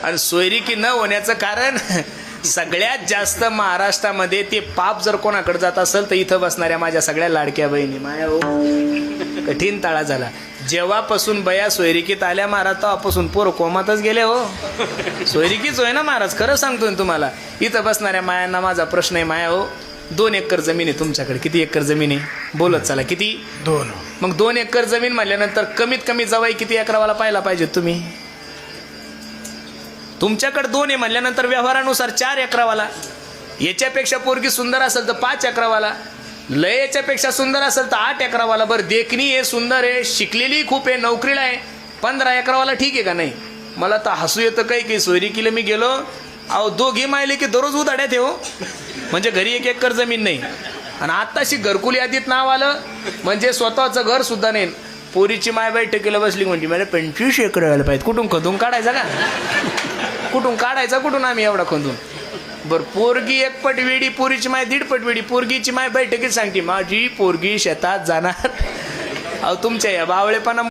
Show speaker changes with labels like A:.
A: आणि सोयरिकी न होण्याचं कारण सगळ्यात जास्त महाराष्ट्रामध्ये ते पाप जर कोणाकडे जात असेल तर इथं बसणाऱ्या माझ्या सगळ्या लाडक्या बहिणी माया हो कठीण ताळा झाला. जेव्हापासून बया सोयरिकीत आल्या महाराज तेव्हापासून पोर कोमातच गेले हो. सोयरिकीच होय ना महाराज, खरं सांगतोय तुम्हाला. इथं बसणाऱ्या मायांना माझा प्रश्न आहे, माया हो 2 एकर जमीन आहे तुमच्याकडे. किती एकर जमीन आहे बोलत चला, किती?
B: 2.
A: मग 2 एकर जमीन म्हणल्यानंतर कमीत कमी जवाई किती एकरावाला पाहायला पाहिजे तुम्ही? तुमच्याकडे 2 आहे म्हणल्यानंतर व्यवहारानुसार 4 एकरावाला. याच्यापेक्षा पोरगी सुंदर असेल तर 5 एकरावाला. लय याच्यापेक्षा सुंदर असेल तर 8 एकरावाला. बरं देखणी आहे, सुंदर आहे, शिकलेली खूप आहे, नोकरीला आहे, 15 एकरावाला ठीक आहे का नाही? मला तर हसू येतं काही सोयरिकीला मी गेलो, अहो दोघी मायले की दररोज उधाड्यात आहे हो. म्हणजे घरी 1 एकर जमीन नाही आणि आत्ताशी घरकुल यादीत नाव आलं म्हणजे स्वतःचं घर सुद्धा नाही. पोरीची माय बैठकीला बसली म्हणजे मला 25 एकर व्हायला पाहिजे. कुठून खंदून काढायचा का? कुठून काढायचा कुठून आम्ही एवढा खंदून? बरं पोरगी 1 पट वेडी, पोरीची माय 1.5 पट वेडी. पोरगीची माय बैठकीत सांगते माझी पोरगी शेतात जाणार. अहो तुमच्या या बावळेपणा